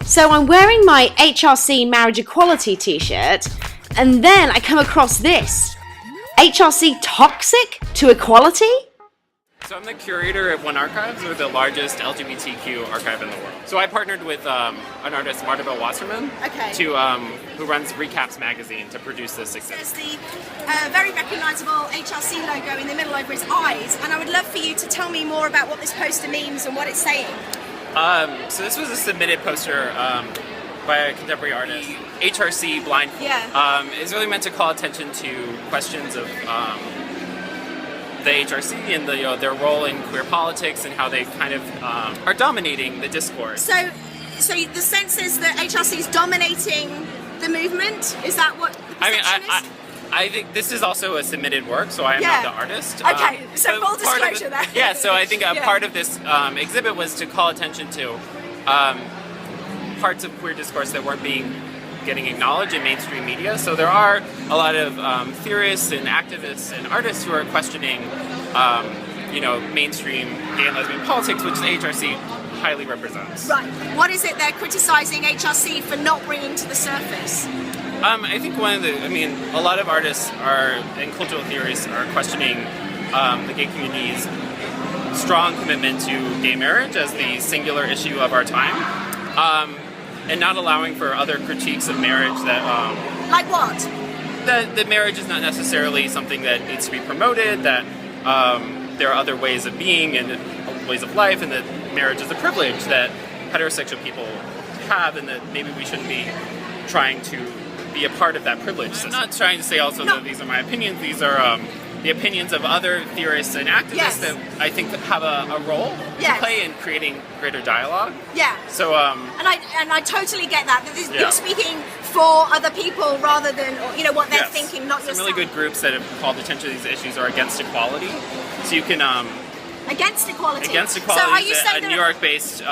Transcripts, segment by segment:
So I'm wearing my HRC marriage equality t-shirt, and then I come across this. HRC toxic to equality? So I'm the curator of One Archives, we're the largest LGBTQ archive in the world. So I partnered with an artist, Martabelle Wasserman, who runs Recaps magazine, to produce this exhibit. There's the very recognisable HRC logo in the middle over his eyes, and I would love for you to tell me more about what this poster means and what it's saying. So this was a submitted poster by a contemporary artist. HRC Blind is really meant to call attention to questions of the HRC and their role in queer politics and how they kind of are dominating the discourse. So the sense is that HRC is dominating the movement? Is that what the perception is? I think this is also a submitted work, so I am not the artist. Okay, so full disclosure there. Yeah, so I think a part of this exhibit was to call attention to parts of queer discourse that weren't getting acknowledged in mainstream media. So there are a lot of theorists and activists and artists who are questioning, mainstream gay and lesbian politics, which the HRC highly represents. Right. What is it they're criticising HRC for not bringing to the surface? I think a lot of artists and cultural theorists are questioning the gay community's strong commitment to gay marriage as the singular issue of our time. And not allowing for other critiques of marriage that... like what? That marriage is not necessarily something that needs to be promoted, that there are other ways of being and ways of life, and that marriage is a privilege that heterosexual people have, and that maybe we shouldn't be trying to be a part of that privilege system. I'm not trying to say also that these are my opinions, these are the opinions of other theorists and activists that I think have a role to play in creating greater dialogue. Yeah. So and I totally get that. You're speaking for other people rather than what they're thinking, not yourself. Some really good groups that have called attention to these issues are Against Equality. So you can Against Equality. Against Equality so are you is a New York-based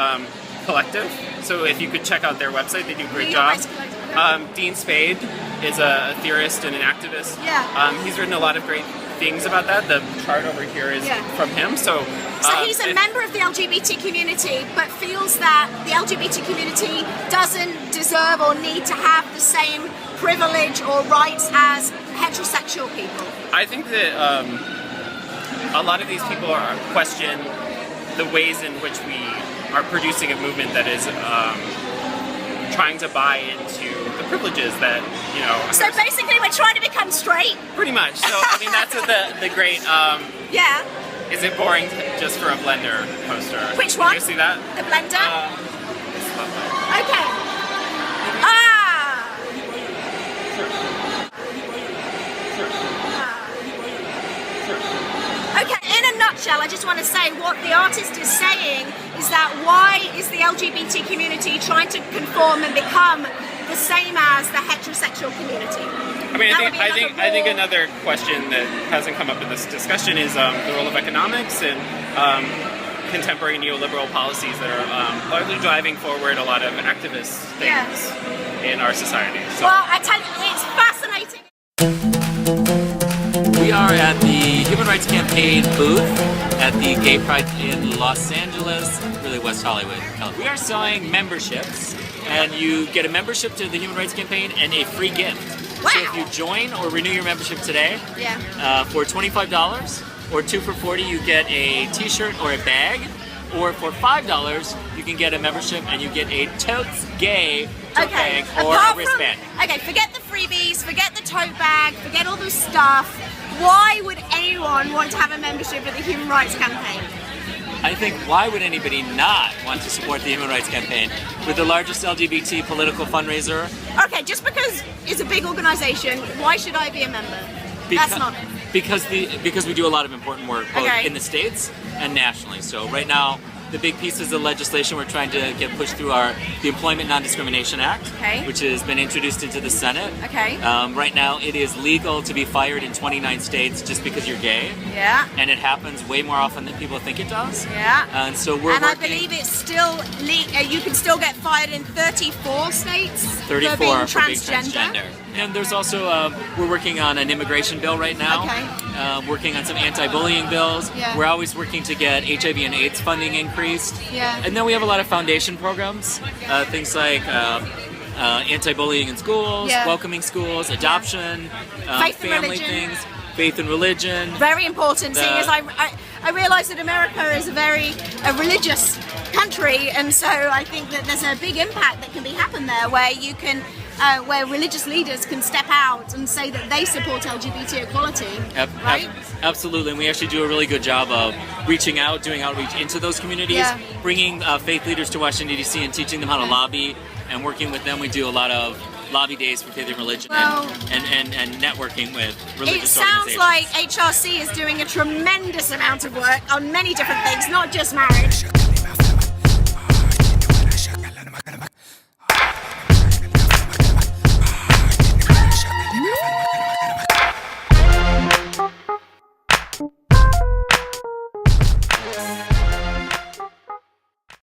collective. So if you could check out their website, they do a great job. Dean Spade is a theorist and an activist. Yeah. He's written a lot of great things about that. The chart over here is from him. So he's a member of the LGBT community, but feels that the LGBT community doesn't deserve or need to have the same privilege or rights as heterosexual people. I think that a lot of these people question the ways in which we are producing a movement that is trying to buy into the privileges that, So basically we're trying to become straight? Pretty much. So, that's the great, is it boring just for a Blender poster? Which one? Did you see that? The Blender? Okay. Okay, in a nutshell, I just want to say what the artist is saying is that why is the LGBT community trying to conform and become the same as the heterosexual community? I think another question that hasn't come up in this discussion is the role of economics and contemporary neoliberal policies that are largely driving forward a lot of activist things in our society. So. Well, I tell you, it's fascinating. We are at the Human Rights Campaign booth at the Gay Pride in Los Angeles, really West Hollywood, California. We are selling memberships, and you get a membership to the Human Rights Campaign and a free gift. Wow. So if you join or renew your membership today, for $25 or 2 for $40, you get a t-shirt or a bag, or for $5, you can get a membership and you get a totes gay tote bag or a wristband. Forget the freebies, forget the tote bag, forget all this stuff. Why would anyone want to have a membership at the Human Rights Campaign? I think, why would anybody not want to support the Human Rights Campaign? We're the largest LGBT political fundraiser. Okay, just because it's a big organization, why should I be a member? That's not it. Because we do a lot of important work both in the States and nationally. So right now, the big pieces of legislation we're trying to get pushed through are the Employment Non-Discrimination Act, which has been introduced into the Senate. Right now, it is legal to be fired in 29 states just because you're gay. Yeah. And it happens way more often than people think it does. Yeah. And so we're working. I believe it's still you can still get fired in 34 states 34 for being transgender. And there's also, we're working on an immigration bill right now. Okay. Working on some anti-bullying bills. Yeah. We're always working to get HIV and AIDS funding increased. Yeah. And then we have a lot of foundation programs, things like anti-bullying in schools, Yeah. welcoming schools, adoption, Faith and family religion. things, faith and religion. Very important, seeing as I realise that America is a very religious country, and so I think that there's a big impact that can be happen there, where you can, where religious leaders can step out and say that they support LGBT equality, right? Absolutely, and we actually do a really good job of reaching out, doing outreach into those communities, Yeah. bringing faith leaders to Washington D.C. and teaching them how to lobby, and working with them. We do a lot of lobby days for faith and religion, Well, and networking with religious It sounds organizations. like HRC is doing a tremendous amount of work on many different things, not just marriage.